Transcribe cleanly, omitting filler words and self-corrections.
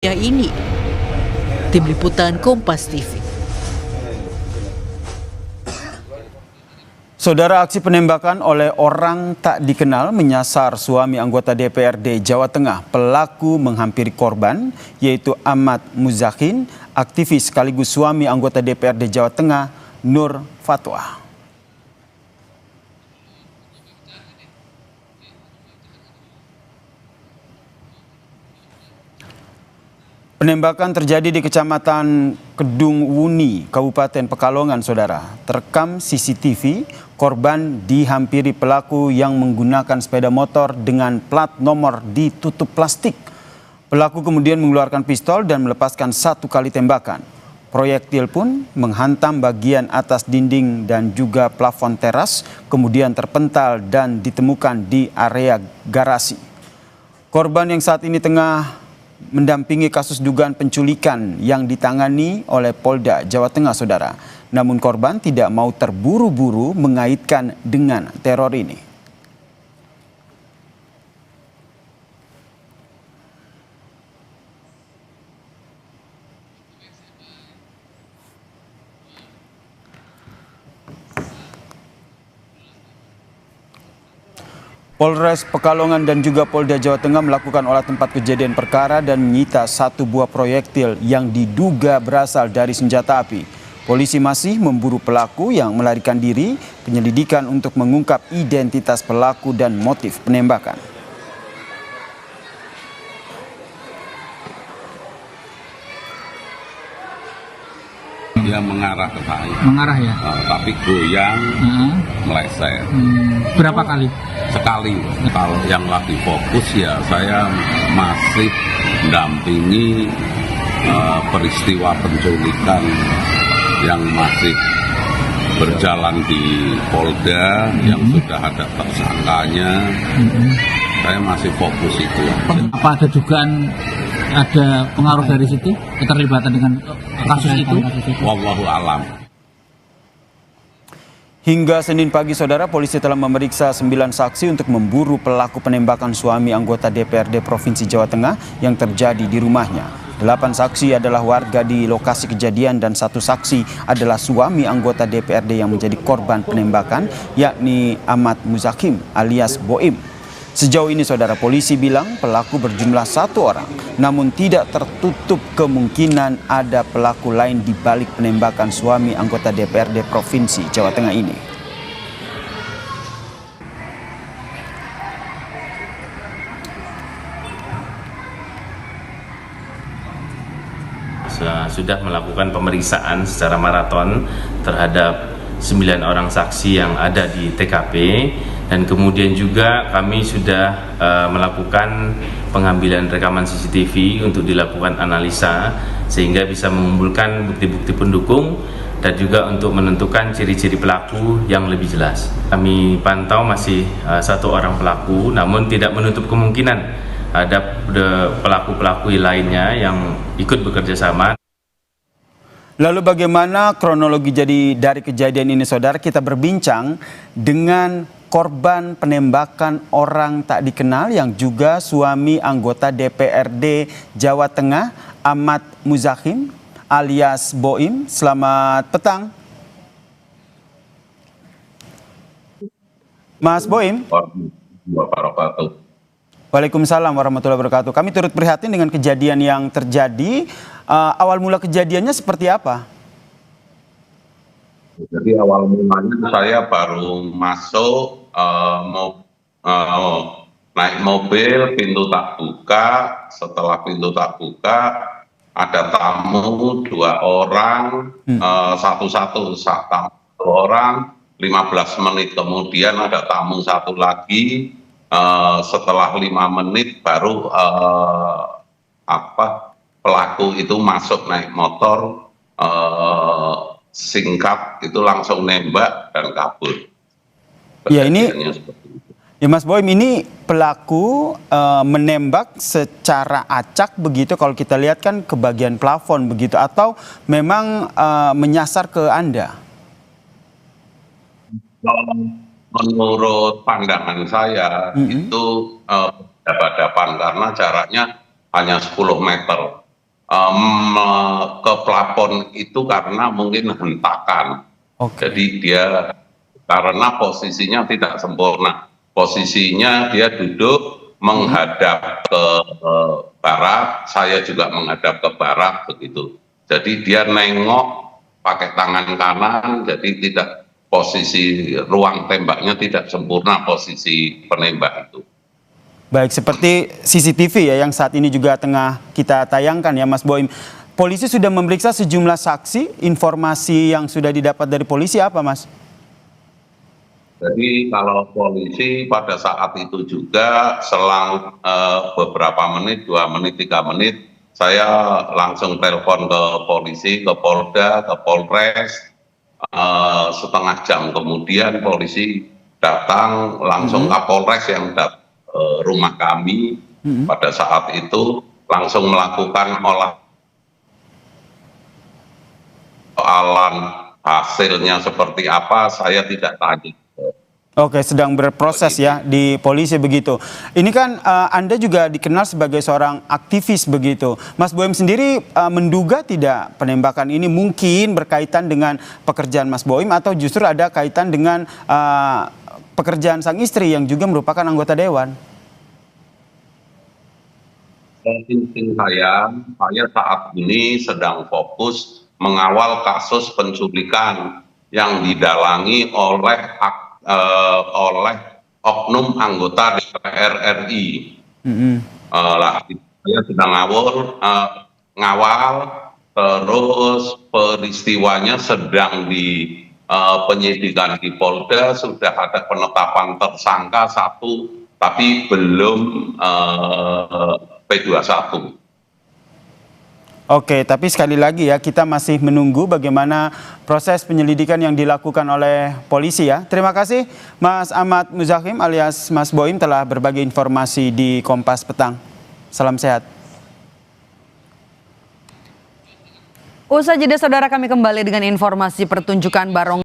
Ya ini, Tim Liputan Kompas TV. Saudara, aksi penembakan oleh orang tak dikenal menyasar suami anggota DPRD Jawa Tengah. Pelaku menghampiri korban, yaitu Ahmad Muzakhin, aktivis sekaligus suami anggota DPRD Jawa Tengah, Nur Fatwa. Penembakan terjadi di Kecamatan Kedung Wuni, Kabupaten Pekalongan, saudara. Terekam CCTV, korban dihampiri pelaku yang menggunakan sepeda motor dengan plat nomor ditutup plastik. Pelaku kemudian mengeluarkan pistol dan melepaskan satu kali tembakan. Proyektil pun menghantam bagian atas dinding dan juga plafon teras, kemudian terpental dan ditemukan di area garasi. Korban yang saat ini tengah mendampingi kasus dugaan penculikan yang ditangani oleh Polda Jawa Tengah, saudara. Namun korban tidak mau terburu-buru mengaitkan dengan teror ini. Polres Pekalongan dan juga Polda Jawa Tengah melakukan olah tempat kejadian perkara dan menyita satu buah proyektil yang diduga berasal dari senjata api. Polisi masih memburu pelaku yang melarikan diri, penyelidikan untuk mengungkap identitas pelaku dan motif penembakan. Dia mengarah ke saya. Mengarah ya? Tapi goyang, meleset. Berapa kali? Sekali. Kalau yang lagi fokus ya saya masih mendampingi peristiwa penculikan yang masih berjalan di Polda, yang sudah ada tersangkanya. Saya masih fokus itu. Apa ada dugaan ada pengaruh dari situ, keterlibatan dengan kasus itu? Wallahu alam. Hingga Senin pagi, saudara, polisi telah memeriksa 9 saksi untuk memburu pelaku penembakan suami anggota DPRD Provinsi Jawa Tengah yang terjadi di rumahnya. 8 saksi adalah warga di lokasi kejadian dan 1 saksi adalah suami anggota DPRD yang menjadi korban penembakan, yakni Ahmad Muzakhin alias Boim. Sejauh ini, saudara, polisi bilang pelaku berjumlah 1 orang, namun tidak tertutup kemungkinan ada pelaku lain di balik penembakan suami anggota DPRD Provinsi Jawa Tengah ini. Sudah melakukan pemeriksaan secara maraton terhadap 9 orang saksi yang ada di TKP, dan kemudian juga kami sudah melakukan pengambilan rekaman CCTV untuk dilakukan analisa sehingga bisa mengumpulkan bukti-bukti pendukung dan juga untuk menentukan ciri-ciri pelaku yang lebih jelas. Kami pantau masih 1 orang pelaku, namun tidak menutup kemungkinan ada pelaku-pelaku lainnya yang ikut bekerja sama. Lalu bagaimana kronologi dari kejadian ini, saudara? Kita berbincang dengan korban penembakan orang tak dikenal yang juga suami anggota DPRD Jawa Tengah, Ahmad Muzakhin alias Boim. Selamat petang, Mas Boim. Waalaikumsalam warahmatullahi wabarakatuh. Kami turut prihatin dengan kejadian yang terjadi. Awal mula kejadiannya seperti apa? Jadi awal mulanya saya baru masuk, naik mobil, pintu tak buka. Setelah pintu tak buka, ada tamu 2 orang, satu-satu tamu 1 orang. 15 menit kemudian ada tamu 1 lagi. Setelah 5 menit baru pelaku itu masuk naik motor, singkat itu langsung nembak dan kabur. Ya, ya Mas Boim, ini pelaku menembak secara acak begitu kalau kita lihat kan ke bagian plafon begitu, atau memang menyasar ke Anda? Menurut pandangan saya itu berhadapan karena jaraknya hanya 10 meter. ke plafon itu karena mungkin hentakan. Oke. Jadi dia karena posisinya tidak sempurna, posisinya dia duduk menghadap ke barat, saya juga menghadap ke barat begitu. Jadi dia nengok pakai tangan kanan, jadi tidak posisi ruang tembaknya tidak sempurna posisi penembak itu. Baik, seperti CCTV ya yang saat ini juga tengah kita tayangkan ya Mas Boim. Polisi sudah memeriksa sejumlah saksi, informasi yang sudah didapat dari polisi apa Mas? Jadi kalau polisi pada saat itu juga selang beberapa menit, 2 menit, 3 menit, saya langsung telepon ke polisi, ke Polda, ke Polres. Setengah jam kemudian polisi datang langsung ke Polres yang datang rumah kami pada saat itu langsung melakukan soalan hasilnya seperti apa saya tidak tanya. Oke, sedang berproses ya di polisi begitu. Ini kan Anda juga dikenal sebagai seorang aktivis begitu. Mas Boim sendiri menduga tidak penembakan ini mungkin berkaitan dengan pekerjaan Mas Boim atau justru ada kaitan dengan pekerjaan sang istri yang juga merupakan anggota dewan? Insting saya saat ini sedang fokus mengawal kasus penculikan yang didalangi oleh oknum anggota DPR RI. Saya sedang ngawal, terus peristiwanya sedang di penyidikan di Polda, sudah ada penetapan tersangka 1, tapi belum P21. Oke, tapi sekali lagi ya kita masih menunggu bagaimana proses penyelidikan yang dilakukan oleh polisi ya. Terima kasih Mas Ahmad Muzahim alias Mas Boim telah berbagi informasi di Kompas Petang. Salam sehat. Usai jeda saudara kami kembali dengan informasi pertunjukan barong